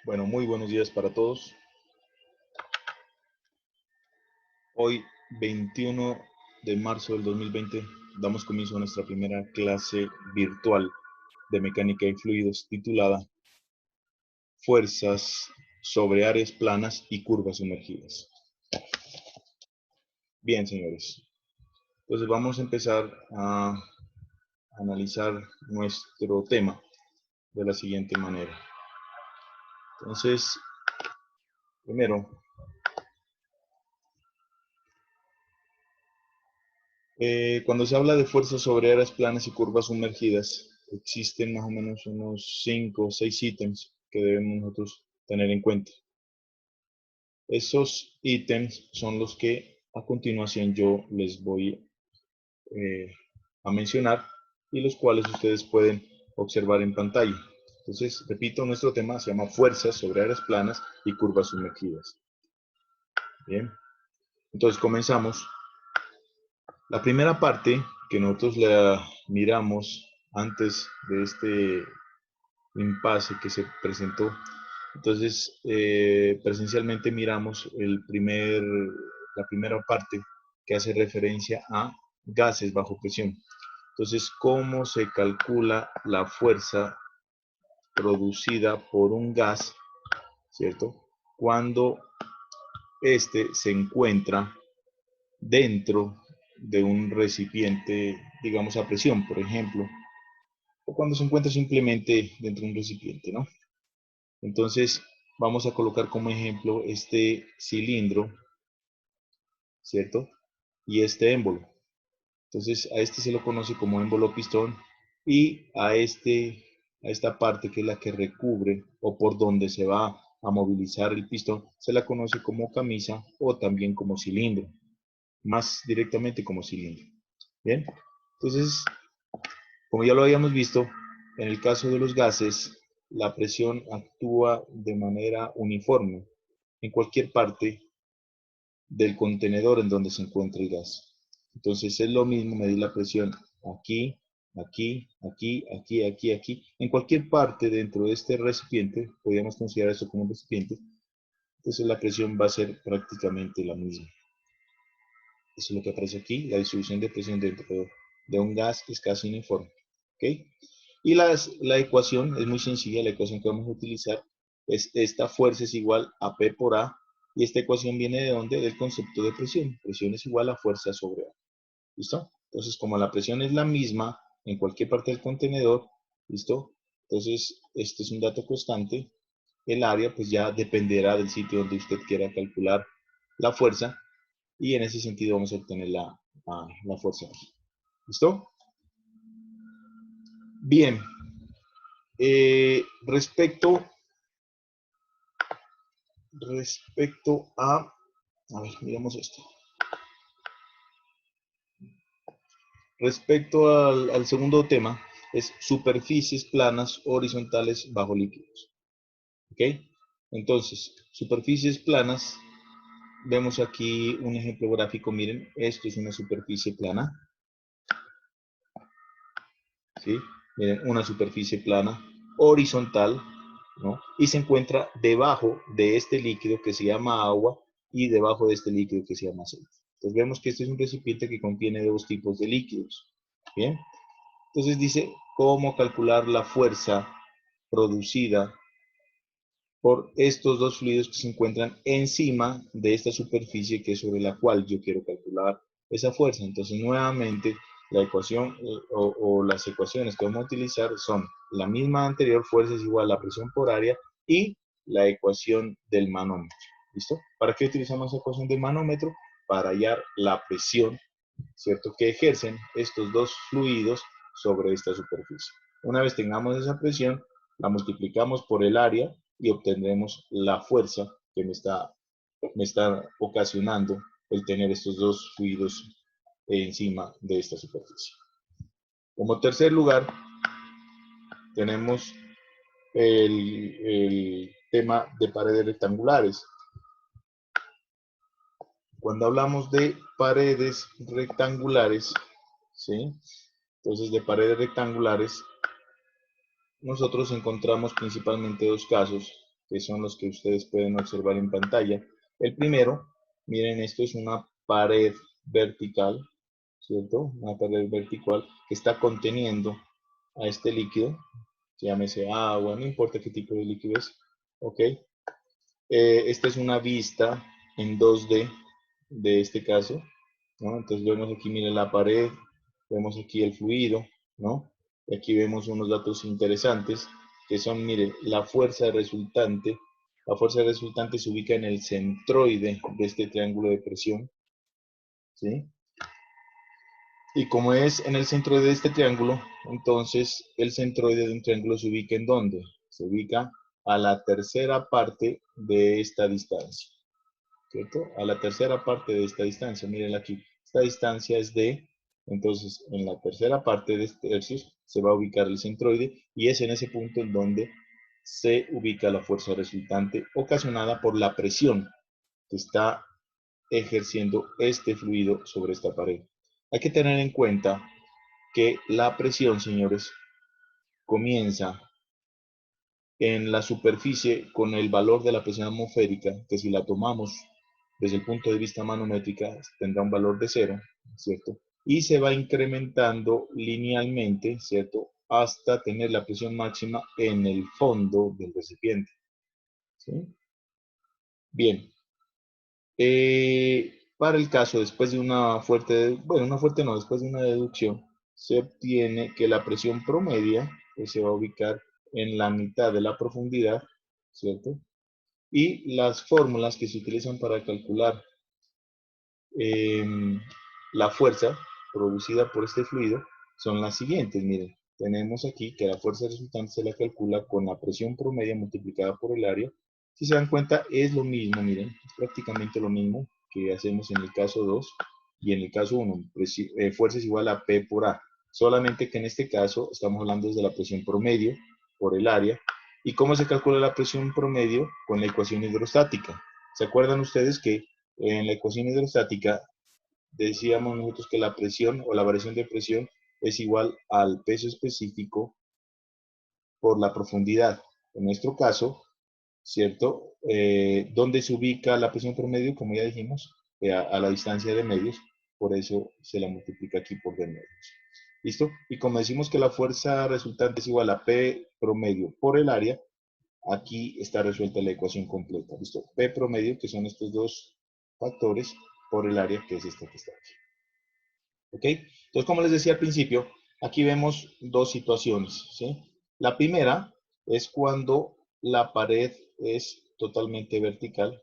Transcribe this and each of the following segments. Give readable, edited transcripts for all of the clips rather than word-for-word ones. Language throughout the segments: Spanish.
Bueno, muy buenos días para todos. Hoy, 21 de marzo del 2020, damos comienzo a nuestra primera clase virtual de mecánica y fluidos titulada Fuerzas sobre áreas planas y curvas sumergidas. Bien, señores. Entonces vamos a empezar a analizar nuestro tema de la siguiente manera. Entonces, primero, cuando se habla de fuerzas sobre áreas planas y curvas sumergidas, existen más o menos unos 5 o 6 ítems que debemos nosotros tener en cuenta. Esos ítems son los que a continuación yo les voy a mencionar y los cuales ustedes pueden observar en pantalla. Entonces, repito, nuestro tema se llama fuerzas sobre áreas planas y curvas sumergidas. Bien, entonces comenzamos. La primera parte que nosotros la miramos antes de este impasse que se presentó, entonces presencialmente miramos la primera parte que hace referencia a gases bajo presión. Entonces, ¿cómo se calcula la fuerza producida por un gas, ¿cierto? Cuando este se encuentra dentro de un recipiente, digamos, a presión, por ejemplo, o cuando se encuentra simplemente dentro de un recipiente, ¿no? Entonces, vamos a colocar como ejemplo este cilindro, ¿cierto? Y este émbolo. Entonces, a este se lo conoce como émbolo pistón y a esta parte que es la que recubre o por donde se va a movilizar el pistón, se la conoce como camisa o también como cilindro, más directamente como cilindro. Bien, entonces, como ya lo habíamos visto, en el caso de los gases, la presión actúa de manera uniforme en cualquier parte del contenedor en donde se encuentra el gas. Entonces es lo mismo medir la presión aquí, aquí, aquí, aquí, aquí, aquí, en cualquier parte dentro de este recipiente, podríamos considerar esto como un recipiente, entonces la presión va a ser prácticamente la misma. Eso es lo que aparece aquí, la distribución de presión dentro de un gas es casi uniforme. ¿Okay? Y la ecuación es muy sencilla, la ecuación que vamos a utilizar es esta fuerza es igual a P por A, y esta ecuación viene de dónde? Del concepto de presión. Presión es igual a fuerza sobre A. ¿Listo? Entonces, como la presión es la misma en cualquier parte del contenedor, ¿listo? Entonces, este es un dato constante. El área, pues ya dependerá del sitio donde usted quiera calcular la fuerza, y en ese sentido vamos a obtener la fuerza. ¿Listo? Bien. Respecto a ver, miramos esto. Respecto al segundo tema, es superficies planas horizontales bajo líquidos. ¿Ok? Entonces, superficies planas, vemos aquí un ejemplo gráfico, miren, esto es una superficie plana. ¿Sí? Miren, una superficie plana horizontal, ¿no? Y se encuentra debajo de este líquido que se llama agua y debajo de este líquido que se llama aceite. Entonces vemos que este es un recipiente que contiene dos tipos de líquidos. Bien, entonces dice cómo calcular la fuerza producida por estos dos fluidos que se encuentran encima de esta superficie que es sobre la cual yo quiero calcular esa fuerza. Entonces nuevamente la ecuación o las ecuaciones que vamos a utilizar son la misma anterior, fuerza es igual a la presión por área, y la ecuación del manómetro. ¿Listo? ¿Para qué utilizamos la ecuación del manómetro? Para hallar la presión, ¿cierto?, que ejercen estos dos fluidos sobre esta superficie. Una vez tengamos esa presión, la multiplicamos por el área y obtendremos la fuerza que me está ocasionando el tener estos dos fluidos encima de esta superficie. Como tercer lugar, tenemos el tema de paredes rectangulares. Cuando hablamos de paredes rectangulares, ¿sí? Entonces, de paredes rectangulares, nosotros encontramos principalmente dos casos. que son los que ustedes pueden observar en pantalla. El primero, miren, esto es una pared vertical, ¿cierto? Una pared vertical que está conteniendo a este líquido, llámese agua, no importa qué tipo de líquido es, ¿ok? Esta es una vista en 2D de este caso, ¿no? Entonces vemos aquí, miren la pared, vemos aquí el fluido, ¿no? Y aquí vemos unos datos interesantes que son, miren, la fuerza resultante. La fuerza resultante se ubica en el centroide de este triángulo de presión, ¿sí? Y como es en el centro de este triángulo, entonces el centroide de un triángulo se ubica ¿en dónde? Se ubica a la tercera parte de esta distancia, ¿cierto? A la tercera parte de esta distancia, miren aquí, esta distancia es D, entonces en la tercera parte de este tercios se va a ubicar el centroide y es en ese punto en donde se ubica la fuerza resultante ocasionada por la presión que está ejerciendo este fluido sobre esta pared. Hay que tener en cuenta que la presión, señores, comienza en la superficie con el valor de la presión atmosférica, que si la tomamos desde el punto de vista manométrica tendrá un valor de 0, ¿cierto? Y se va incrementando linealmente, ¿cierto? Hasta tener la presión máxima en el fondo del recipiente, ¿sí? Bien. Para el caso, después de una fuerte, bueno, una fuerte no, después de una deducción, se obtiene que la presión promedia, que se va a ubicar en la mitad de la profundidad, ¿cierto? Y las fórmulas que se utilizan para calcular la fuerza producida por este fluido son las siguientes. Miren, tenemos aquí que la fuerza resultante se la calcula con la presión promedia multiplicada por el área. Si se dan cuenta, es lo mismo, miren, es prácticamente lo mismo que hacemos en el caso 2 y en el caso 1. Fuerza es igual a P por A. Solamente que en este caso estamos hablando de la presión promedio por el área. ¿Y cómo se calcula la presión promedio? Con la ecuación hidrostática. ¿Se acuerdan ustedes que en la ecuación hidrostática decíamos nosotros que la presión o la variación de presión es igual al peso específico por la profundidad? En nuestro caso, ¿cierto? ¿Dónde se ubica la presión promedio? Como ya dijimos, a la distancia de medios, por eso se la multiplica aquí por D medios. ¿Listo? Y como decimos que la fuerza resultante es igual a P promedio por el área, aquí está resuelta la ecuación completa. ¿Listo? P promedio, que son estos dos factores, por el área, que es esta que está aquí. ¿Ok? Entonces, como les decía al principio, aquí vemos dos situaciones, ¿sí? La primera es cuando la pared es totalmente vertical,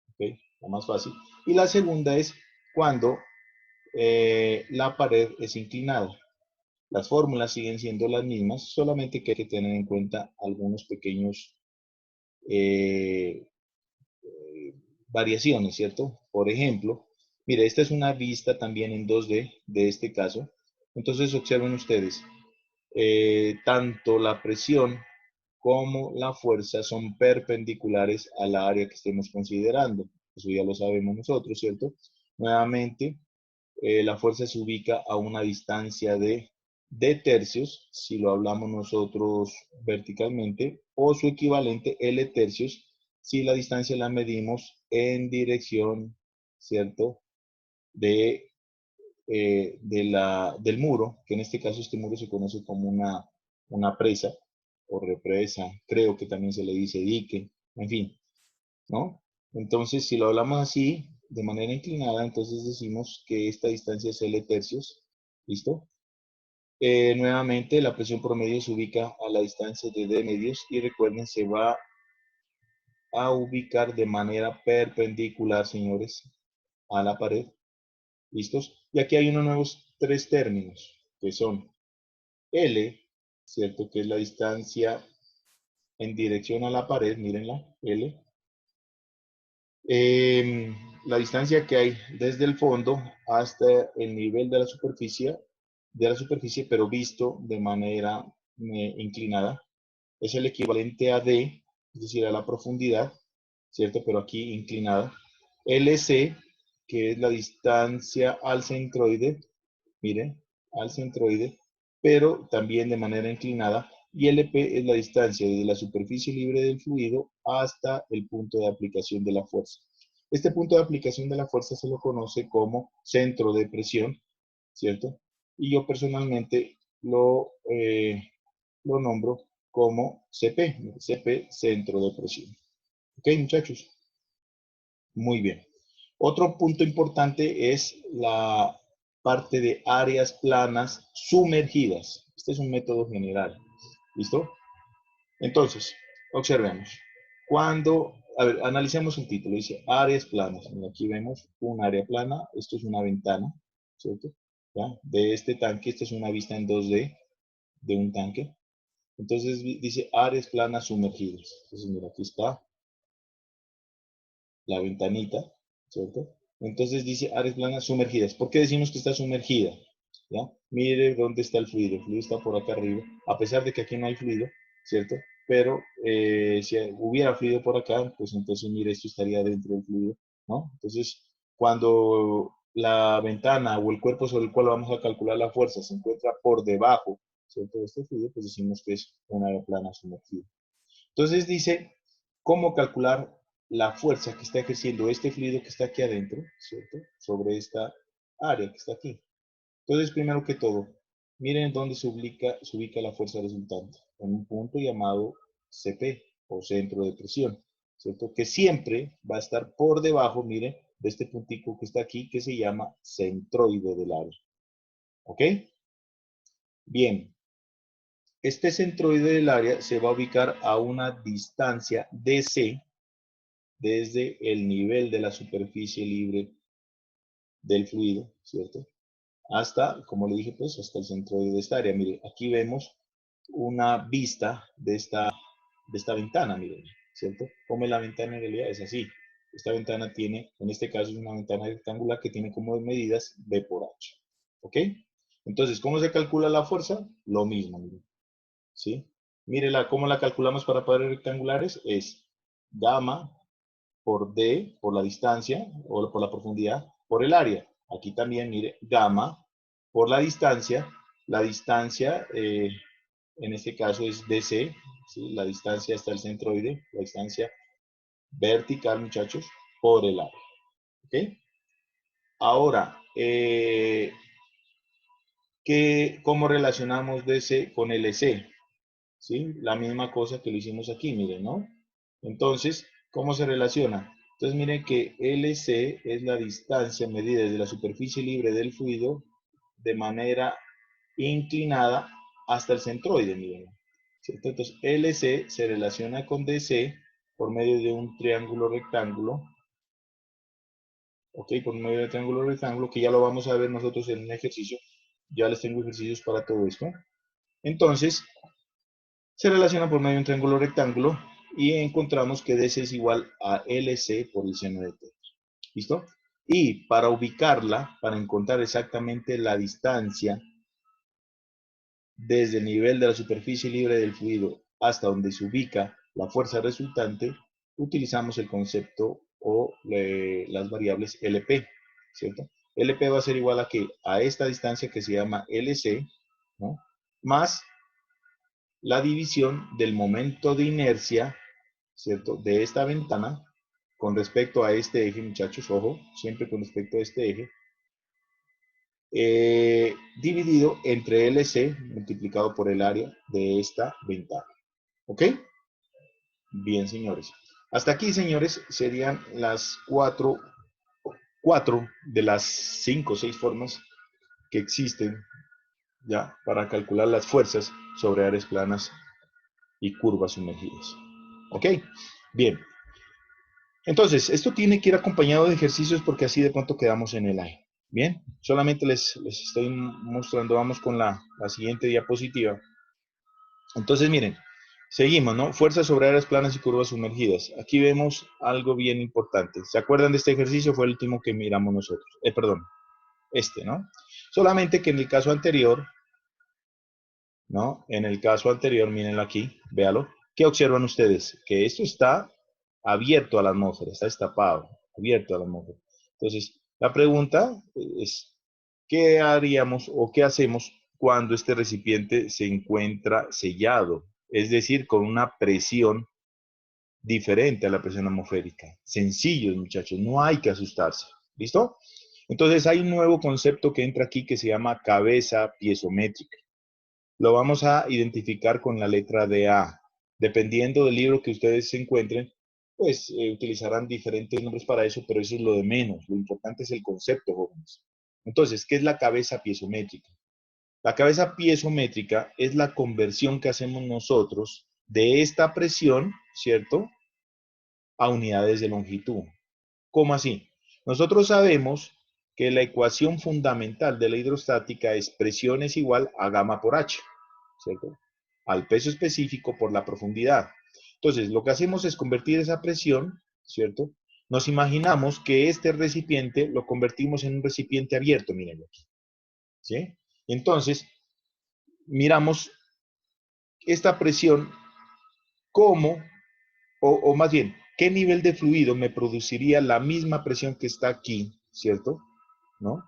¿ok? La más fácil. Y la segunda es cuando la pared es inclinada. Las fórmulas siguen siendo las mismas, solamente que hay que tener en cuenta algunos pequeños eh, variaciones, ¿cierto? Por ejemplo, mire, esta es una vista también en 2D de este caso. Entonces observen ustedes, tanto la presión como la fuerza son perpendiculares a la área que estemos considerando. Eso ya lo sabemos nosotros, ¿cierto? Nuevamente, la fuerza se ubica a una distancia de D tercios, si lo hablamos nosotros verticalmente, o su equivalente L tercios, si la distancia la medimos en dirección, ¿cierto? De, del muro, que en este caso este muro se conoce como una presa o represa, creo que también se le dice dique, en fin, ¿no? Entonces, si lo hablamos así, de manera inclinada, entonces decimos que esta distancia es L tercios, ¿listo? Nuevamente, la presión promedio se ubica a la distancia de D medios y recuerden, se va a ubicar de manera perpendicular, señores, a la pared. ¿Listos? Y aquí hay unos nuevos tres términos, que son L, ¿cierto? Que es la distancia en dirección a la pared, mírenla, L. La distancia que hay desde el fondo hasta el nivel de la superficie, pero visto de manera inclinada, es el equivalente a D, es decir, a la profundidad, ¿cierto? Pero aquí inclinada. LC, que es la distancia al centroide, miren, al centroide, pero también de manera inclinada. y LP es la distancia desde la superficie libre del fluido hasta el punto de aplicación de la fuerza. Este punto de aplicación de la fuerza se lo conoce como centro de presión, ¿cierto? Y yo personalmente lo nombro como CP, CP, centro de presión. ¿Ok, muchachos? Muy bien. Otro punto importante es la parte de áreas planas sumergidas. Este es un método general. ¿Listo? Entonces, observemos. A ver, analicemos el título. Dice áreas planas. Mira, aquí vemos un área plana. Esto es una ventana, ¿cierto? ¿Ya? De este tanque, esta es una vista en 2D de un tanque. Entonces dice áreas planas sumergidas. Entonces, mira, aquí está la ventanita, ¿cierto? Entonces dice áreas planas sumergidas. ¿Por qué decimos que está sumergida? ¿Ya? Mire dónde está el fluido. El fluido está por acá arriba. A pesar de que aquí no hay fluido, ¿cierto? Pero si hubiera fluido por acá, pues entonces mire, esto estaría dentro del fluido, ¿no? Entonces, cuando la ventana o el cuerpo sobre el cual vamos a calcular la fuerza se encuentra por debajo, ¿cierto? De este fluido, pues decimos que es un área plana sumergida. Entonces dice, ¿cómo calcular la fuerza que está ejerciendo este fluido que está aquí adentro, ¿cierto? Sobre esta área que está aquí. Entonces, primero que todo, miren dónde se ubica la fuerza resultante, en un punto llamado CP, o centro de presión, ¿cierto? Que siempre va a estar por debajo, miren, de este puntico que está aquí, que se llama centroide del área. ¿Ok? Bien, este centroide del área se va a ubicar a una distancia DC desde el nivel de la superficie libre del fluido, ¿cierto? Hasta, como le dije, pues hasta el centroide de esta área. Mire, aquí vemos una vista de esta ventana, miren, ¿cierto? Como la ventana en realidad es así. Esta ventana tiene, en este caso es una ventana rectangular que tiene como medidas B por H. ¿Ok? Entonces, ¿cómo se calcula la fuerza? Lo mismo, miren, ¿sí? Mírela, ¿cómo la calculamos para paredes rectangulares? Es gamma por D, por la distancia, o por la profundidad, por el área. Aquí también, mire, gamma por la distancia en este caso es DC, ¿sí? La distancia hasta el centroide, la distancia vertical, muchachos, por el área. ¿Ok? Ahora, ¿cómo relacionamos DC con LC? ¿Sí? La misma cosa que lo hicimos aquí, miren, ¿no? Entonces, ¿cómo se relaciona? Entonces, miren que LC es la distancia medida desde la superficie libre del fluido de manera inclinada hasta el centroide, miren. ¿Cierto? Entonces, LC se relaciona con DC por medio de un triángulo rectángulo, ¿ok? Por medio de un triángulo rectángulo, que ya lo vamos a ver nosotros en un ejercicio. Ya les tengo ejercicios para todo esto. Entonces, se relaciona por medio de un triángulo rectángulo y encontramos que DC es igual a LC por el seno de θ. ¿Listo? Y para ubicarla, para encontrar exactamente la distancia desde el nivel de la superficie libre del fluido hasta donde se ubica la fuerza resultante, utilizamos el concepto o las variables LP, ¿cierto? LP va a ser igual a que a esta distancia que se llama LC, ¿no? Más la división del momento de inercia, ¿cierto? De esta ventana con respecto a este eje, muchachos, ojo, siempre con respecto a este eje, dividido entre LC multiplicado por el área de esta ventana. ¿Ok? Bien, señores. Hasta aquí, señores, serían las cuatro de las 5 o 6 formas que existen ya para calcular las fuerzas sobre áreas planas y curvas sumergidas. ¿Ok? Bien. Entonces, esto tiene que ir acompañado de ejercicios porque así de pronto quedamos en el aire. Bien, solamente les estoy mostrando, vamos con la siguiente diapositiva. Entonces, miren, seguimos, ¿no? Fuerzas sobre áreas planas y curvas sumergidas. Aquí vemos algo bien importante. ¿Se acuerdan de este ejercicio? Fue el último que miramos nosotros. Perdón, ¿no? Solamente que en el caso anterior, ¿no? En el caso anterior, mírenlo aquí, véalo. ¿Qué observan ustedes? Que esto está abierto a la atmósfera, está destapado, abierto a la atmósfera. Entonces, la pregunta es, ¿qué haríamos o qué hacemos cuando este recipiente se encuentra sellado, es decir, con una presión diferente a la presión atmosférica. Sencillos, muchachos, no hay que asustarse. ¿Listo? Entonces hay un nuevo concepto que entra aquí que se llama cabeza piezométrica. Lo vamos a identificar con la letra de A. Dependiendo del libro que ustedes se encuentren, pues utilizarán diferentes nombres para eso, pero eso es lo de menos. Lo importante es el concepto, jóvenes. Entonces, ¿qué es la cabeza piezométrica? La cabeza piezométrica es la conversión que hacemos nosotros de esta presión, ¿cierto?, a unidades de longitud. ¿Cómo así? Nosotros sabemos que la ecuación fundamental de la hidrostática es presión es igual a gamma por H, ¿cierto? Al peso específico por la profundidad. Entonces, lo que hacemos es convertir esa presión, ¿cierto? Nos imaginamos que este recipiente lo convertimos en un recipiente abierto, mírenlo aquí, ¿sí? Entonces, miramos esta presión como, o más bien, ¿qué nivel de fluido me produciría la misma presión que está aquí, ¿cierto? ¿No?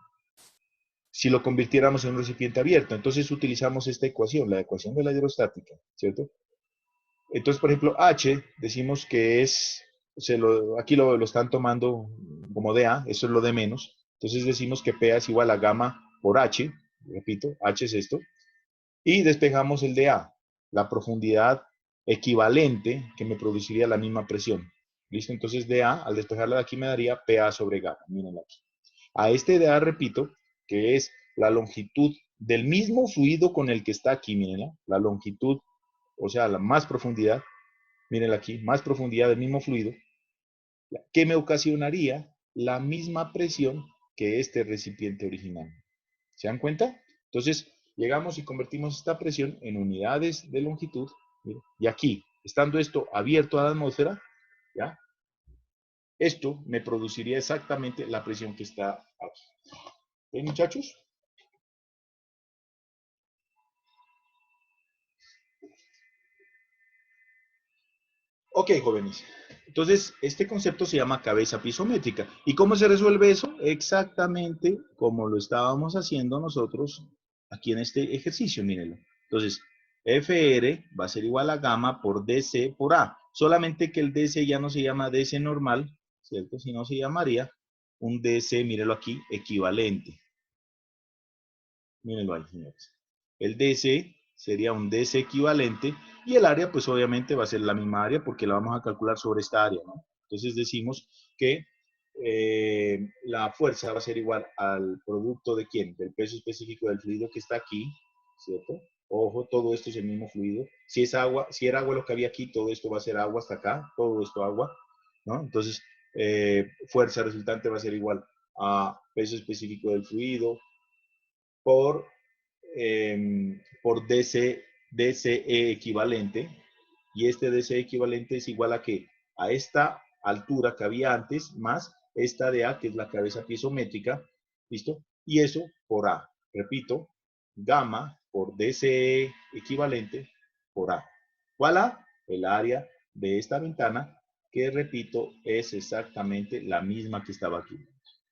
Si lo convirtiéramos en un recipiente abierto. Entonces utilizamos esta ecuación, la ecuación de la hidrostática, ¿cierto? Entonces, por ejemplo, H, decimos que es, aquí lo están tomando como dA, eso es lo de menos. Entonces decimos que P es igual a gamma por H, repito, H es esto, y despejamos el dA, la profundidad equivalente que me produciría la misma presión. ¿Listo? Entonces dA, al despejarla de aquí me daría PA sobre gamma, mírenlo aquí. A este dA, repito, que es la longitud del mismo fluido con el que está aquí, mírenla, la longitud, o sea, la más profundidad, mírenla aquí, más profundidad del mismo fluido, que me ocasionaría la misma presión que este recipiente original. ¿Se dan cuenta? Entonces, llegamos y convertimos esta presión en unidades de longitud, ¿sí? Y aquí, estando esto abierto a la atmósfera, ¿ya? Esto me produciría exactamente la presión que está aquí. ¿Ven, muchachos? Ok, jóvenes. Entonces, este concepto se llama cabeza pisométrica. ¿Y cómo se resuelve eso? Exactamente como lo estábamos haciendo nosotros aquí en este ejercicio, mírenlo. Entonces, FR va a ser igual a gamma por DC por A. Solamente que el DC ya no se llama DC normal, ¿cierto? Sino se llamaría un DC, mírenlo aquí, equivalente. Mírenlo ahí, señores. El DC sería un DC equivalente y el área, pues obviamente va a ser la misma área porque la vamos a calcular sobre esta área, ¿no? Entonces decimos que la fuerza va a ser igual al producto de ¿quién? Del peso específico del fluido que está aquí, ¿cierto? Ojo, todo esto es el mismo fluido. Si es agua, si era agua lo que había aquí, todo esto va a ser agua hasta acá, todo esto agua, ¿no? Entonces, fuerza resultante va a ser igual a peso específico del fluido por por DCE equivalente, y este DCE equivalente es igual a ¿qué? A esta altura que había antes, más esta de A, que es la cabeza piezométrica, ¿listo? Y eso por A. Repito, gamma por DCE equivalente por A. ¿Cuál A? El área de esta ventana, que repito, es exactamente la misma que estaba aquí.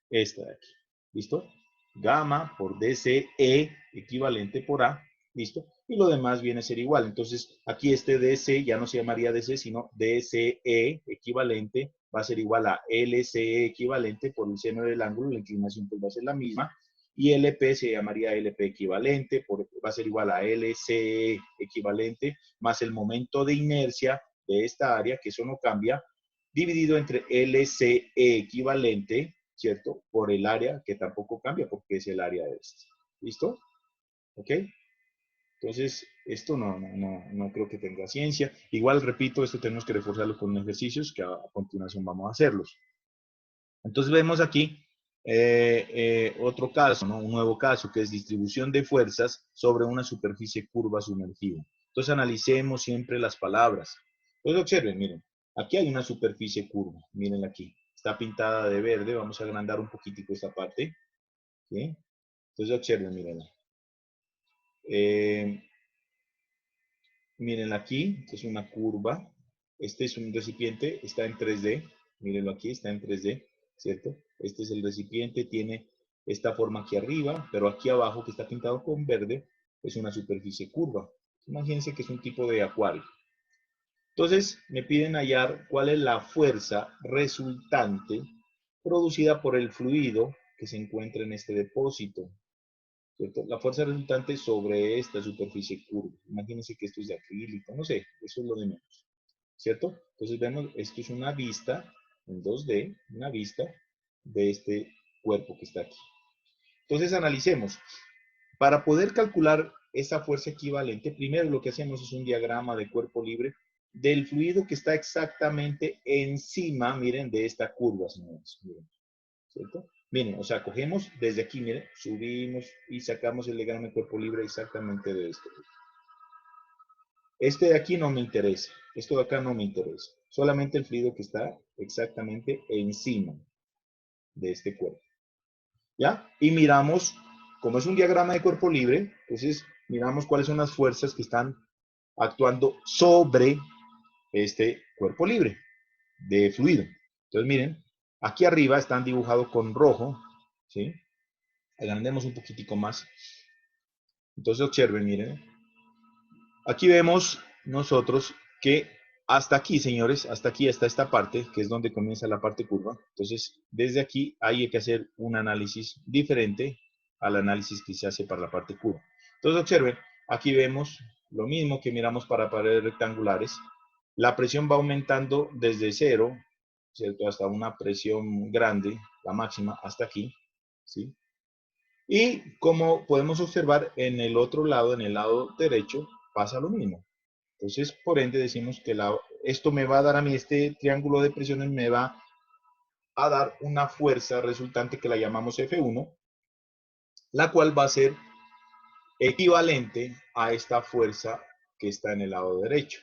Esta de aquí. ¿Listo? Gamma por DCE equivalente por A, ¿listo? Y lo demás viene a ser igual. Entonces, aquí este DC ya no se llamaría DC, sino DCE equivalente va a ser igual a LCE equivalente por el seno del ángulo, la inclinación pues va a ser la misma, y LP se llamaría LP equivalente, va a ser igual a LCE equivalente, más el momento de inercia de esta área, que eso no cambia, dividido entre LCE equivalente, ¿cierto? Por el área, que tampoco cambia porque es el área de este. ¿Listo? ¿Ok? Entonces, esto no creo que tenga ciencia. Igual, repito, esto tenemos que reforzarlo con ejercicios que a continuación vamos a hacerlos. Entonces, vemos aquí otro caso, ¿no? Un nuevo caso, que es distribución de fuerzas sobre una superficie curva sumergida. Entonces, analicemos siempre las palabras. Entonces, observen, miren, aquí hay una superficie curva, miren aquí. Está pintada de verde, vamos a agrandar un poquitico esta parte, ¿sí? Entonces observen, mírenla. Miren aquí, es una curva. Este es un recipiente, está en 3D. Mírenlo aquí, está en 3D, ¿cierto? Este es el recipiente, tiene esta forma aquí arriba, pero aquí abajo, que está pintado con verde, es una superficie curva. Imagínense que es un tipo de acuario. Entonces, me piden hallar cuál es la fuerza resultante producida por el fluido que se encuentra en este depósito, ¿cierto? La fuerza resultante sobre esta superficie curva. Imagínense que esto es de acrílico, no sé, eso es lo de menos, ¿cierto? Entonces vemos, esto es una vista en 2D, una vista de este cuerpo que está aquí. Entonces analicemos. Para poder calcular esa fuerza equivalente, primero lo que hacemos es un diagrama de cuerpo libre del fluido que está exactamente encima, miren, de esta curva, señores. Miren, ¿cierto? Miren, o sea, cogemos desde aquí, miren, subimos y sacamos el diagrama de cuerpo libre exactamente de esto. Este de aquí no me interesa, esto de acá no me interesa. Solamente el fluido que está exactamente encima de este cuerpo. ¿Ya? Y miramos, como es un diagrama de cuerpo libre, entonces miramos cuáles son las fuerzas que están actuando sobre este cuerpo libre de fluido. Entonces miren, aquí arriba están dibujados con rojo, ¿sí? Agrandemos un poquitico más. Entonces observen, miren. Aquí vemos nosotros que hasta aquí, señores, hasta aquí está esta parte, que es donde comienza la parte curva. Entonces, desde aquí hay que hacer un análisis diferente al análisis que se hace para la parte curva. Entonces, observen, aquí vemos lo mismo que miramos para paredes rectangulares. La presión va aumentando desde cero, ¿cierto? Hasta una presión grande, la máxima, hasta aquí, ¿sí? Y como podemos observar en el otro lado, en el lado derecho, pasa lo mismo. Entonces, por ende, decimos que esto me va a dar a mí, este triángulo de presiones me va a dar una fuerza resultante que la llamamos F1, la cual va a ser equivalente a esta fuerza que está en el lado derecho.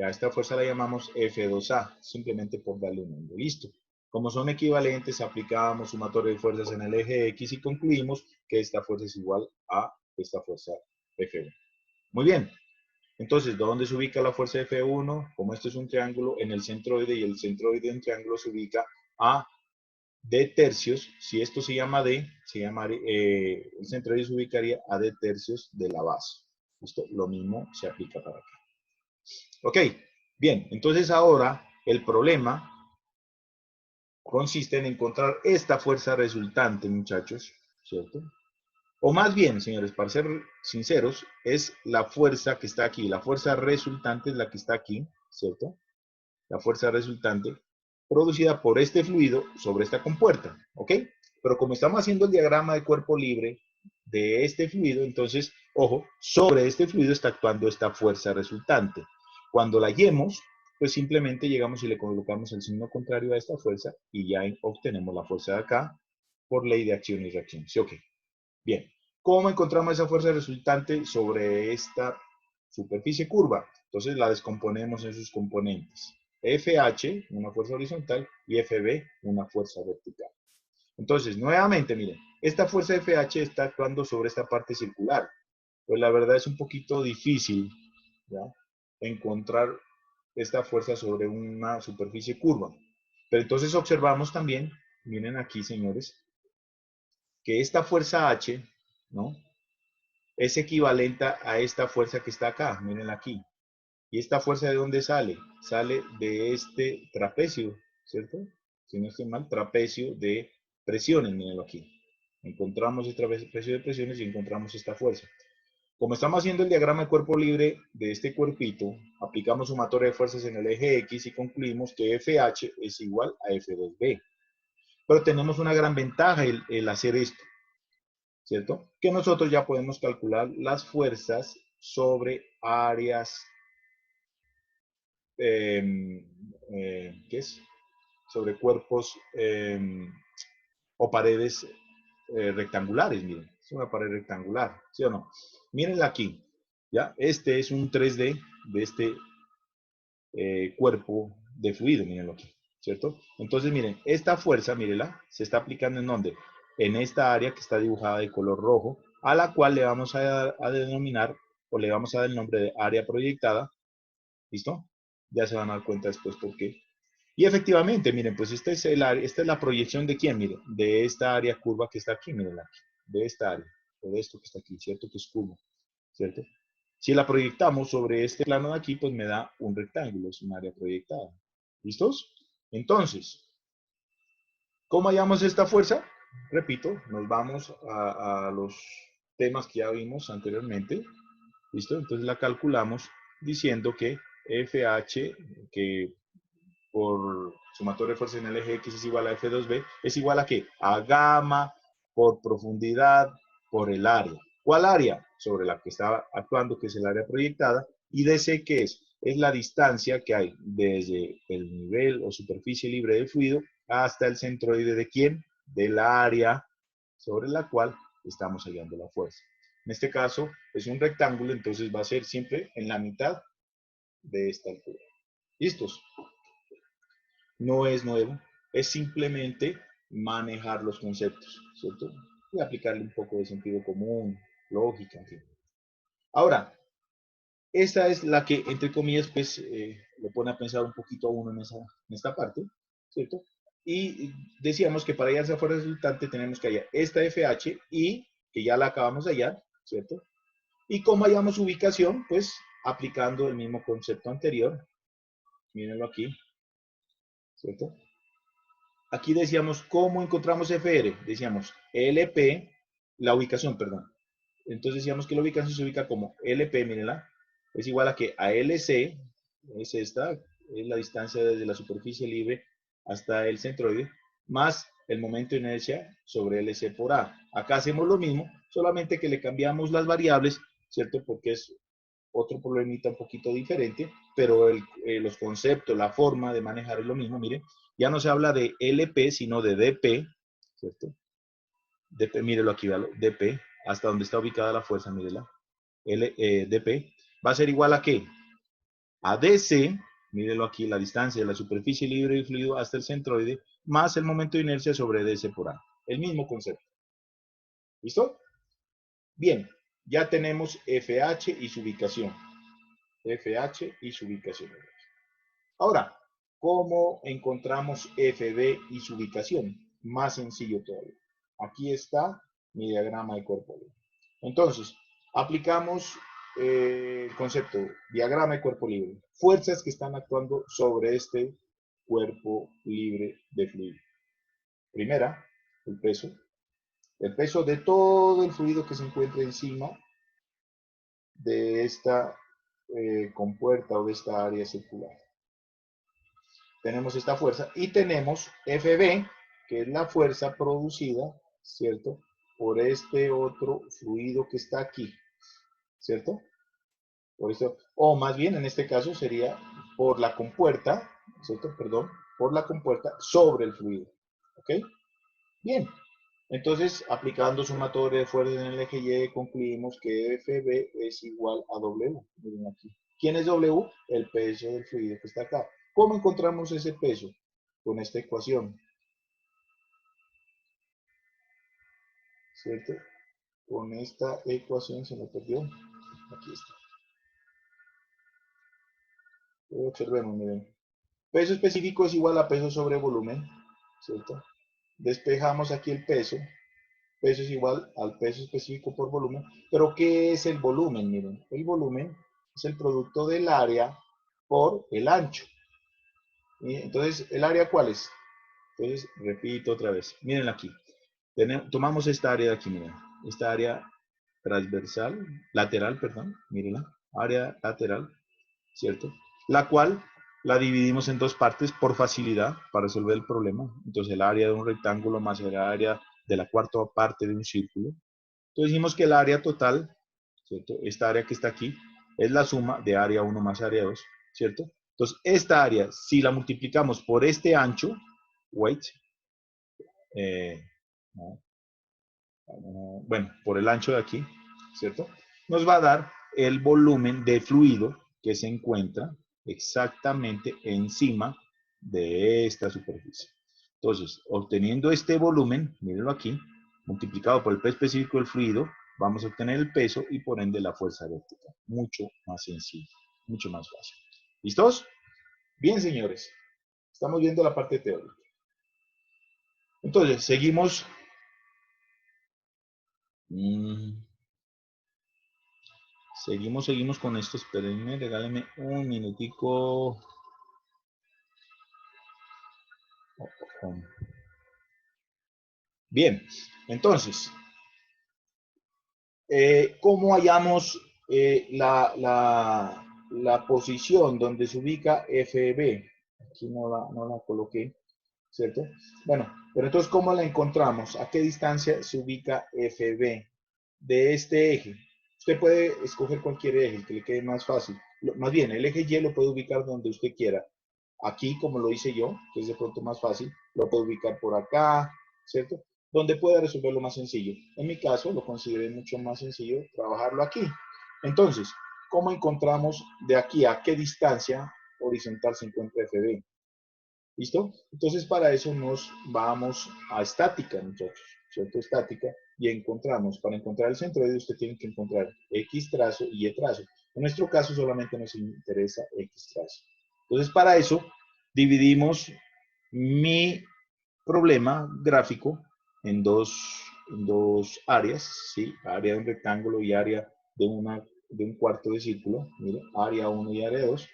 A esta fuerza la llamamos F2A, simplemente por darle un nombre. Listo. Como son equivalentes, aplicamos sumatorio de fuerzas en el eje X y concluimos que esta fuerza es igual a esta fuerza F1. Muy bien. Entonces, ¿dónde se ubica la fuerza F1? Como esto es un triángulo, en el centroide, y el centroide de un triángulo se ubica a D tercios. Si esto se llama D, el centroide se ubicaría a D tercios de la base. ¿Listo? Lo mismo se aplica para acá. Ok, bien, entonces ahora el problema consiste en encontrar esta fuerza resultante, muchachos, ¿cierto? O más bien, señores, para ser sinceros, es la fuerza que está aquí. La fuerza resultante es la que está aquí, ¿cierto? La fuerza resultante producida por este fluido sobre esta compuerta, ¿ok? Pero como estamos haciendo el diagrama de cuerpo libre de este fluido, entonces, ojo, sobre este fluido está actuando esta fuerza resultante. Cuando la hallemos, pues simplemente llegamos y le colocamos el signo contrario a esta fuerza y ya obtenemos la fuerza de acá por ley de acción y reacción. ¿Sí o qué? Bien. ¿Cómo encontramos esa fuerza resultante sobre esta superficie curva? Entonces la descomponemos en sus componentes. FH, una fuerza horizontal, y FB, una fuerza vertical. Entonces, nuevamente, miren, esta fuerza FH está actuando sobre esta parte circular. Pues la verdad es un poquito difícil, ¿ya?, encontrar esta fuerza sobre una superficie curva. Pero entonces observamos también, miren aquí, señores, que esta fuerza H, ¿no?, es equivalente a esta fuerza que está acá, miren aquí. ¿Y esta fuerza de dónde sale? Sale de este trapecio, ¿cierto? Si no estoy mal, trapecio de presiones, mírenlo aquí. Encontramos este trapecio de presiones y encontramos esta fuerza. Como estamos haciendo el diagrama de cuerpo libre de este cuerpito, aplicamos sumatoria de fuerzas en el eje X y concluimos que FH es igual a F2B. Pero tenemos una gran ventaja el hacer esto, ¿cierto? Que nosotros ya podemos calcular las fuerzas sobre áreas, ¿qué es? Sobre cuerpos o paredes rectangulares, miren. Es una pared rectangular, ¿sí o no? Mírenla aquí, ¿ya? Este es un 3D de este cuerpo de fluido, mírenlo aquí, ¿cierto? Entonces, miren, esta fuerza, mírenla, se está aplicando ¿en dónde? En esta área que está dibujada de color rojo, a la cual le vamos a denominar, o le vamos a dar el nombre de área proyectada, ¿listo? Ya se van a dar cuenta después por qué. Y efectivamente, miren, pues esta es la proyección de quién, miren, de esta área curva que está aquí, miren, de esta área, o de esto que está aquí, ¿cierto? Que es curvo. ¿cierto? Si la proyectamos sobre este plano de aquí, pues me da un rectángulo, es un área proyectada. ¿Listos? Entonces, ¿cómo hallamos esta fuerza? Repito, nos vamos a los temas que ya vimos anteriormente. ¿Listo? Entonces la calculamos diciendo que FH, que por sumatoria de fuerza en el eje X es igual a F2B, es igual a ¿qué? A gamma por profundidad por el área. ¿Cuál área? Sobre la que estaba actuando, que es el área proyectada, y DC, ¿qué es? Es la distancia que hay desde el nivel o superficie libre del fluido hasta el centroide de ¿quién? Del área sobre la cual estamos hallando la fuerza. En este caso es un rectángulo, entonces va a ser siempre en la mitad de esta altura. ¿Listos? No es nuevo, es simplemente manejar los conceptos, ¿cierto? Y aplicarle un poco de sentido común, lógica, en fin. Ahora, esta es la que, entre comillas, pues, lo pone a pensar un poquito a uno en esta parte, ¿cierto? Y decíamos que para hallar esa fuerza resultante tenemos que hallar esta FH y que ya la acabamos de hallar, ¿cierto? ¿Y cómo hallamos su ubicación? Pues aplicando el mismo concepto anterior. Mírenlo aquí, ¿cierto? Aquí decíamos, ¿cómo encontramos FR? Decíamos LP, la ubicación, perdón. Entonces decíamos que la ubicación se ubica como LP, mírenla, es igual a que a LC, es esta, es la distancia desde la superficie libre hasta el centroide, más el momento de inercia sobre LC por A. Acá hacemos lo mismo, solamente que le cambiamos las variables, ¿cierto? Porque es otro problemita un poquito diferente, pero los conceptos, la forma de manejar es lo mismo. Miren, ya no se habla de LP, sino de DP, ¿cierto? DP, mírelo aquí, véalo, DP, hasta donde está ubicada la fuerza, mírela. DP va a ser igual a ¿qué? A DC, mírelo aquí, la distancia de la superficie libre del fluido hasta el centroide, más el momento de inercia sobre DC por A. El mismo concepto. ¿Listo? Bien, ya tenemos FH y su ubicación. FH y su ubicación. Ahora, ¿cómo encontramos FB y su ubicación? Más sencillo todavía. Aquí está mi diagrama de cuerpo libre. Entonces, aplicamos el concepto diagrama de cuerpo libre. Fuerzas que están actuando sobre este cuerpo libre de fluido. Primera, el peso. El peso de todo el fluido que se encuentra encima de esta compuerta o de esta área circular. Tenemos esta fuerza y tenemos FB, que es la fuerza producida, ¿cierto? Por este otro fluido que está aquí, ¿cierto? Por esto, o más bien en este caso sería por la compuerta, ¿cierto? Perdón, por la compuerta sobre el fluido, ¿ok? Bien, entonces aplicando sumatoria de fuerzas en el eje Y, concluimos que FB es igual a W. Miren aquí. ¿Quién es W? El peso del fluido que está acá. ¿Cómo encontramos ese peso? Con esta ecuación, ¿cierto? Con esta ecuación se me perdió. Aquí está. Observemos, miren. Peso específico es igual a peso sobre volumen, ¿cierto? Despejamos aquí el peso. Peso es igual al peso específico por volumen. Pero ¿qué es el volumen? Miren, el volumen es el producto del área por el ancho. Entonces, ¿el área cuál es? Entonces, repito otra vez. Miren aquí. Tomamos esta área de aquí, miren. Esta área transversal, lateral, perdón, mírenla. Área lateral, ¿cierto? La cual la dividimos en dos partes por facilidad para resolver el problema. Entonces, el área de un rectángulo más el área de la cuarta parte de un círculo. Entonces, dijimos que el área total, ¿cierto? Esta área que está aquí es la suma de área 1 más área 2, ¿cierto? Entonces, esta área, si la multiplicamos por este ancho, wait, no, bueno, por el ancho de aquí, ¿cierto? Nos va a dar el volumen de fluido que se encuentra exactamente encima de esta superficie. Entonces, obteniendo este volumen, mírenlo aquí, multiplicado por el peso específico del fluido, vamos a obtener el peso y por ende la fuerza eléctrica. Mucho más sencillo, mucho más fácil. ¿Listos? Bien, señores. Estamos viendo la parte teórica. Entonces, seguimos. Seguimos con esto. Espérenme, regálenme un minutico. Bien, entonces, ¿cómo hallamos la posición donde se ubica FB? Aquí no la coloqué, ¿cierto? Bueno, pero entonces, ¿cómo la encontramos? ¿A qué distancia se ubica FB de este eje? Usted puede escoger cualquier eje, el que le quede más fácil. Más bien, el eje Y lo puede ubicar donde usted quiera. Aquí, como lo hice yo, que es de pronto más fácil, lo puedo ubicar por acá, ¿cierto? Donde pueda resolverlo más sencillo. En mi caso, lo consideré mucho más sencillo trabajarlo aquí. Entonces, ¿cómo encontramos de aquí a qué distancia horizontal se encuentra FB? ¿Listo? Entonces, para eso nos vamos a estática, muchachos, ¿cierto? Estática, y encontramos, para encontrar el centroide, usted tiene que encontrar X trazo y Y trazo. En nuestro caso, solamente nos interesa X trazo. Entonces, para eso, dividimos mi problema gráfico en dos áreas, ¿sí? Área de un rectángulo y área de un cuarto de círculo. Mire, área 1 y área 2,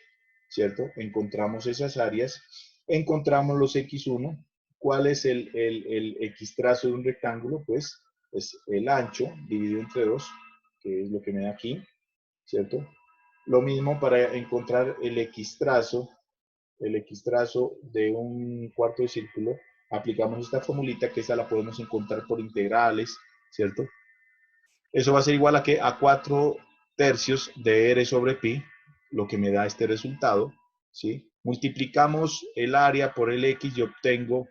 ¿cierto? Encontramos esas áreas, encontramos los X1. ¿Cuál es el X trazo de un rectángulo? Pues es el ancho dividido entre 2, que es lo que me da aquí, ¿cierto? Lo mismo para encontrar el X trazo de un cuarto de círculo, aplicamos esta formulita, que esa la podemos encontrar por integrales, ¿cierto? Eso va a ser igual a que a 4 tercios de R sobre pi, lo que me da este resultado, ¿sí? Multiplicamos el área por el X y obtengo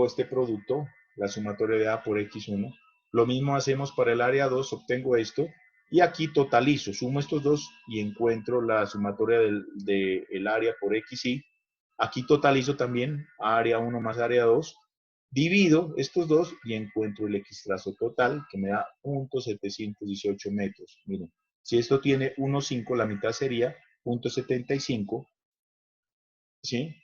este producto, la sumatoria de A por X1. Lo mismo hacemos para el área 2, obtengo esto, y aquí totalizo, sumo estos dos y encuentro la sumatoria del área por XY. Aquí totalizo también área 1 más área 2, divido estos dos y encuentro el X trazo total, que me da 0.718 metros. Miren, si esto tiene 1,5, la mitad sería 0.75, ¿sí?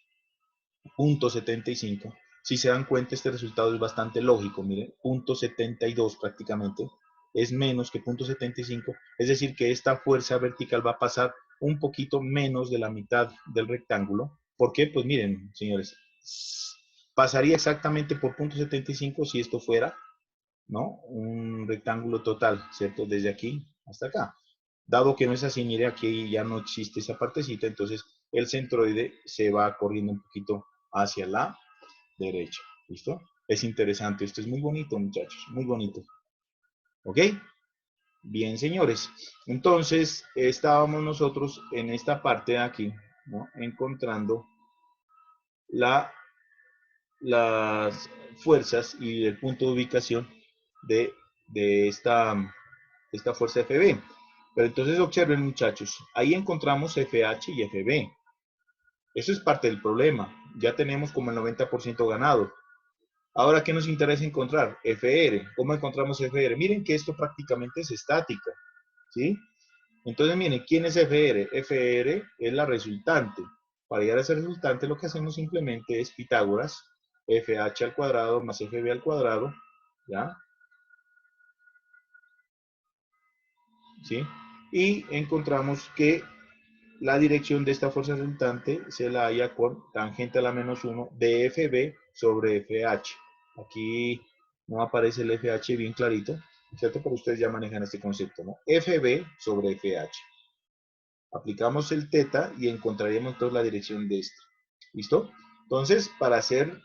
0.75. Si se dan cuenta, este resultado es bastante lógico. Miren, 0.72 prácticamente es menos que 0.75. Es decir, que esta fuerza vertical va a pasar un poquito menos de la mitad del rectángulo. ¿Por qué? Pues miren, señores, pasaría exactamente por 0.75 si esto fuera, ¿no?, un rectángulo total, ¿cierto? Desde aquí hasta acá. Dado que no es así, mire, aquí ya no existe esa partecita, entonces el centroide se va corriendo un poquito hacia la derecha. ¿Listo? Es interesante. Esto es muy bonito, muchachos. Muy bonito. ¿Ok? Bien, señores. Entonces, estábamos nosotros en esta parte de aquí, ¿no?, encontrando las fuerzas y el punto de ubicación de, de esta fuerza FB. Pero entonces observen, muchachos, ahí encontramos FH y FB. Eso es parte del problema. Ya tenemos como el 90% ganado. Ahora, ¿qué nos interesa encontrar? FR. ¿Cómo encontramos FR? Miren que esto prácticamente es estática, ¿sí? Entonces, miren, ¿quién es FR? FR es la resultante. Para llegar a ese resultante, lo que hacemos simplemente es Pitágoras, FH al cuadrado más FB al cuadrado, ¿ya? ¿Sí? Y encontramos que la dirección de esta fuerza resultante se la halla con tangente a la menos 1 de FB sobre FH. Aquí no aparece el FH bien clarito, ¿cierto? Pero ustedes ya manejan este concepto, ¿no? FB sobre FH. Aplicamos el teta y encontraríamos entonces la dirección de esto. ¿Listo? Entonces, para ser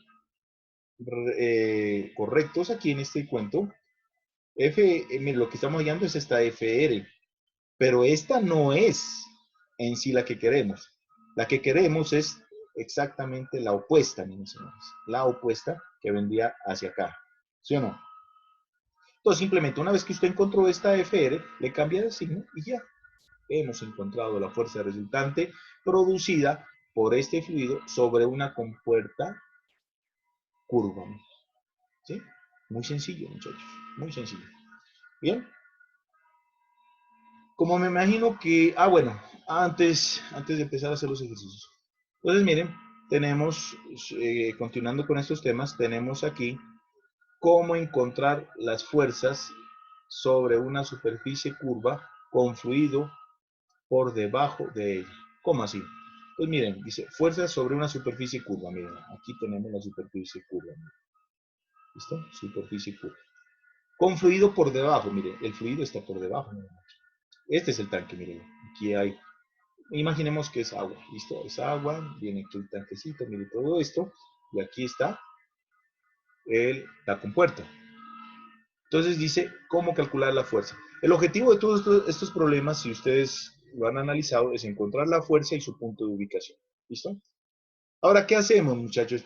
correctos aquí en este cuento, lo que estamos hallando es esta FR, pero esta no es en sí la que queremos. La que queremos es exactamente la opuesta, mis señores. La opuesta que vendría hacia acá. ¿Sí o no? Entonces, simplemente una vez que usted encontró esta FR, le cambia de signo y ya. Hemos encontrado la fuerza resultante producida por este fluido sobre una compuerta curva. ¿Sí? Muy sencillo, muchachos. Muy sencillo. Bien. Como me imagino que, bueno, antes de empezar a hacer los ejercicios. Entonces, miren, tenemos, continuando con estos temas, tenemos aquí cómo encontrar las fuerzas sobre una superficie curva con fluido por debajo de ella. ¿Cómo así? Pues miren, dice fuerza sobre una superficie curva. Miren, aquí tenemos la superficie curva. Miren. ¿Listo? Superficie curva. Con fluido por debajo. Miren, el fluido está por debajo. Miren. Este es el tanque, miren. Aquí hay, imaginemos que es agua. ¿Listo? Es agua, viene aquí el tanquecito, miren todo esto. Y aquí está la compuerta. Entonces dice cómo calcular la fuerza. El objetivo de todos estos problemas, si ustedes lo han analizado, es encontrar la fuerza y su punto de ubicación. ¿Listo? Ahora, ¿qué hacemos, muchachos,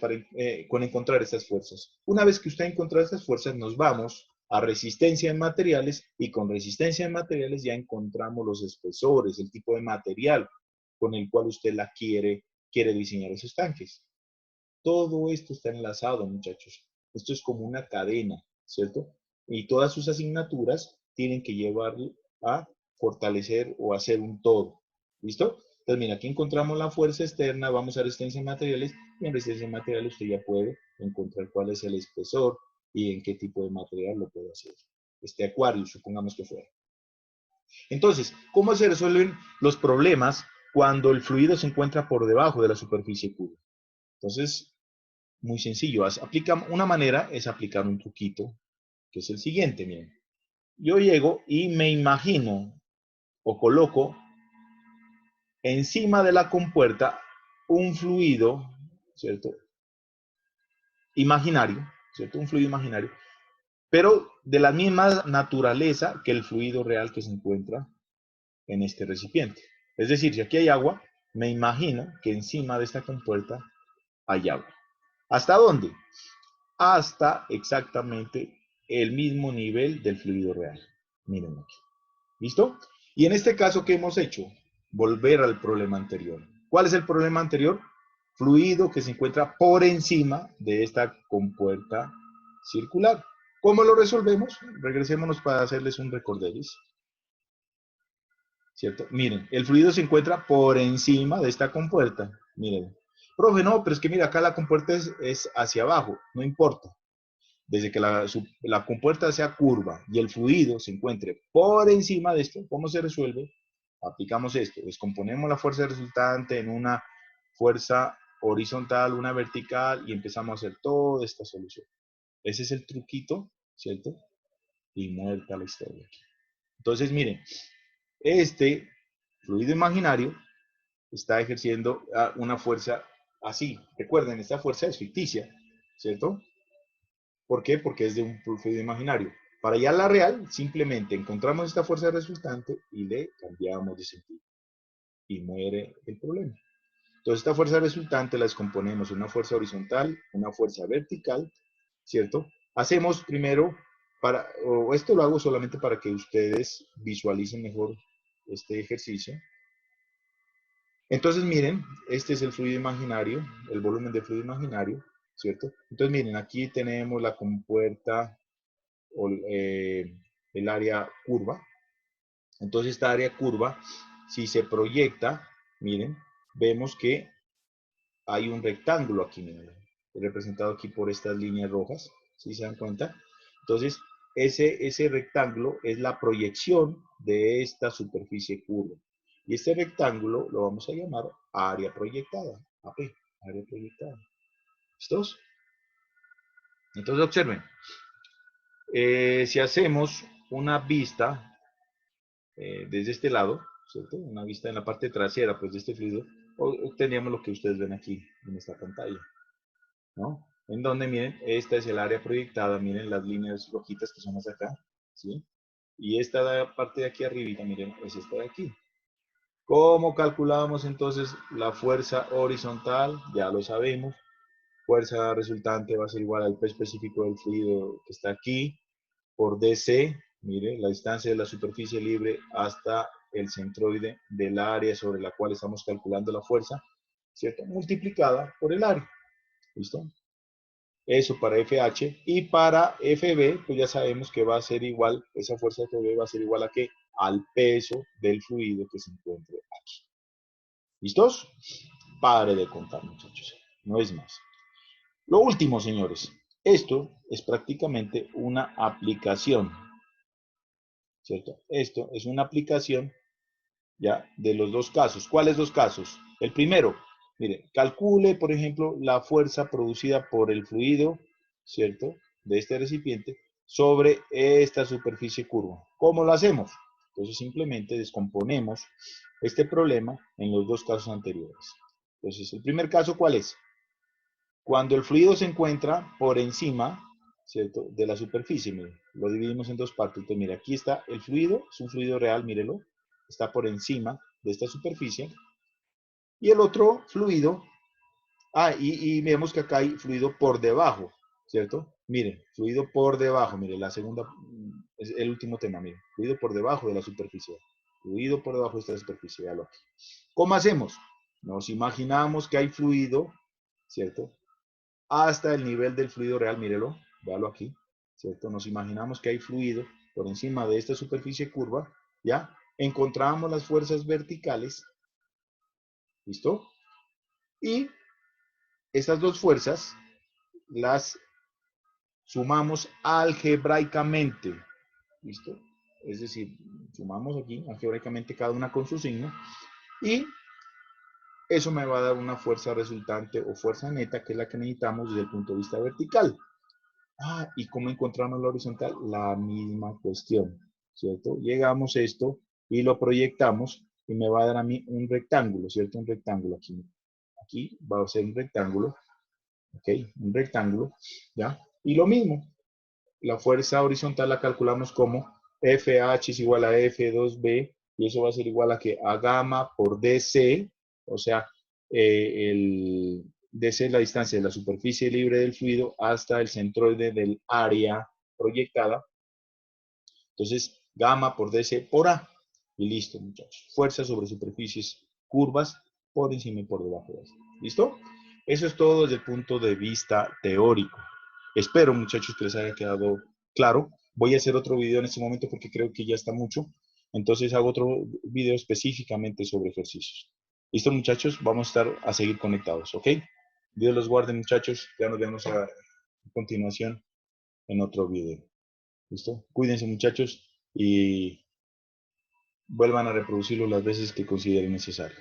con encontrar estas fuerzas? Una vez que usted ha encontrado estas fuerzas, nos vamos a resistencia en materiales y con resistencia en materiales ya encontramos los espesores, el tipo de material con el cual usted quiere diseñar esos tanques. Todo esto está enlazado, muchachos. Esto es como una cadena, ¿cierto? Y todas sus asignaturas tienen que llevarlo a fortalecer o hacer un todo. ¿Listo? Entonces, mira, aquí encontramos la fuerza externa, vamos a resistencia en materiales, y en resistencia en materiales usted ya puede encontrar cuál es el espesor y en qué tipo de material lo puede hacer. Este acuario, supongamos que fuera. Entonces, ¿cómo se resuelven los problemas cuando el fluido se encuentra por debajo de la superficie curva? Entonces, muy sencillo. Una manera es aplicar un truquito, que es el siguiente, miren. Yo llego y me imagino o coloco encima de la compuerta un fluido, ¿cierto? Imaginario, ¿cierto? Un fluido imaginario, pero de la misma naturaleza que el fluido real que se encuentra en este recipiente. Es decir, si aquí hay agua, me imagino que encima de esta compuerta hay agua. ¿Hasta dónde? Hasta exactamente el mismo nivel del fluido real. Miren aquí. ¿Listo? Y en este caso, ¿qué hemos hecho? Volver al problema anterior. ¿Cuál es el problema anterior? Fluido que se encuentra por encima de esta compuerta circular. ¿Cómo lo resolvemos? Regresémonos para hacerles un recorderis. ¿Cierto? Miren, el fluido se encuentra por encima de esta compuerta. Miren. Profe, no, pero es que mira, acá la compuerta es hacia abajo. No importa. Desde que la compuerta sea curva y el fluido se encuentre por encima de esto, ¿cómo se resuelve? Aplicamos esto, descomponemos la fuerza resultante en una fuerza horizontal, una vertical y empezamos a hacer toda esta solución. Ese es el truquito, ¿cierto? Y muerta la historia aquí. Entonces, miren, este fluido imaginario está ejerciendo una fuerza así. Recuerden, esta fuerza es ficticia, ¿cierto? ¿Por qué? Porque es de un fluido imaginario. Para hallar la real, simplemente encontramos esta fuerza resultante y le cambiamos de sentido. Y muere el problema. Entonces, esta fuerza resultante la descomponemos en una fuerza horizontal, una fuerza vertical, ¿cierto? Hacemos primero, o esto lo hago solamente para que ustedes visualicen mejor este ejercicio. Entonces, miren, este es el fluido imaginario, el volumen de fluido imaginario, ¿cierto? Entonces, miren, aquí tenemos la compuerta o el área curva. Entonces esta área curva, si se proyecta, miren, vemos que hay un rectángulo aquí, miren, representado aquí por estas líneas rojas, ¿sí se dan cuenta? Entonces, ese rectángulo es la proyección de esta superficie curva. Y este rectángulo lo vamos a llamar área proyectada, AP, área proyectada. ¿Listos? Entonces observen, si hacemos una vista desde este lado, ¿cierto? Una vista en la parte trasera, pues, de este fluido, obteníamos lo que ustedes ven aquí en esta pantalla, ¿no? En donde, miren, esta es el área proyectada, miren las líneas rojitas que son las acá, ¿sí? Y esta parte de aquí arribita, miren, es esta de aquí. ¿Cómo calculábamos entonces la fuerza horizontal? Ya lo sabemos. Fuerza resultante va a ser igual al P específico del fluido que está aquí, por DC, mire, la distancia de la superficie libre hasta el centroide del área sobre la cual estamos calculando la fuerza, ¿cierto? Multiplicada por el área, ¿listo? Eso para FH, y para FB, pues ya sabemos que va a ser igual, esa fuerza FB va a ser igual a qué? Al peso del fluido que se encuentre aquí. ¿Listos? Pare de contar, muchachos, no es más. Lo último, señores, esto es prácticamente una aplicación ¿cierto? Esto es una aplicación, ¿ya? De los dos casos. ¿Cuáles dos casos? El primero, mire, calcule, por ejemplo, la fuerza producida por el fluido, ¿cierto? De este recipiente sobre esta superficie curva. ¿Cómo lo hacemos? Entonces simplemente descomponemos este problema en los dos casos anteriores. Entonces, el primer caso, ¿cuál es? Cuando el fluido se encuentra por encima, ¿cierto? De la superficie, mire, lo dividimos en dos partes. Entonces, mire, aquí está el fluido, es un fluido real, mírelo, está por encima de esta superficie. Y el otro fluido, y vemos que acá hay fluido por debajo, ¿cierto? Miren, fluido por debajo, mire, la segunda, es el último tema, mire, fluido por debajo de la superficie. Fluido por debajo de esta superficie, véalo aquí. ¿Cómo hacemos? Nos imaginamos que hay fluido, ¿cierto? Hasta el nivel del fluido real, mírelo, véalo aquí, ¿cierto? Nos imaginamos que hay fluido por encima de esta superficie curva, ¿ya? Encontramos las fuerzas verticales, ¿listo? Y estas dos fuerzas las sumamos algebraicamente, ¿listo? Es decir, sumamos aquí algebraicamente cada una con su signo y eso me va a dar una fuerza resultante o fuerza neta, que es la que necesitamos desde el punto de vista vertical. ¿Y cómo encontramos la horizontal? La misma cuestión, ¿cierto? Llegamos a esto y lo proyectamos y me va a dar a mí un rectángulo, ¿cierto? Un rectángulo aquí. Aquí va a ser un rectángulo, ¿ok? Un rectángulo, ¿ya? Y lo mismo, la fuerza horizontal la calculamos como FH es igual a F2B y eso va a ser igual a que a gamma por DC, o sea, el DC es la distancia de la superficie libre del fluido hasta el centroide del área proyectada. Entonces, gamma por DC por A. Y listo, muchachos. Fuerza sobre superficies curvas por encima y por debajo de esto. ¿Listo? Eso es todo desde el punto de vista teórico. Espero, muchachos, que les haya quedado claro. Voy a hacer otro video en este momento porque creo que ya está mucho. Entonces hago otro video específicamente sobre ejercicios. ¿Listo, muchachos? Vamos a estar a seguir conectados, ¿ok? Dios los guarde, muchachos. Ya nos vemos a continuación en otro video. ¿Listo? Cuídense, muchachos, y vuelvan a reproducirlo las veces que consideren necesario.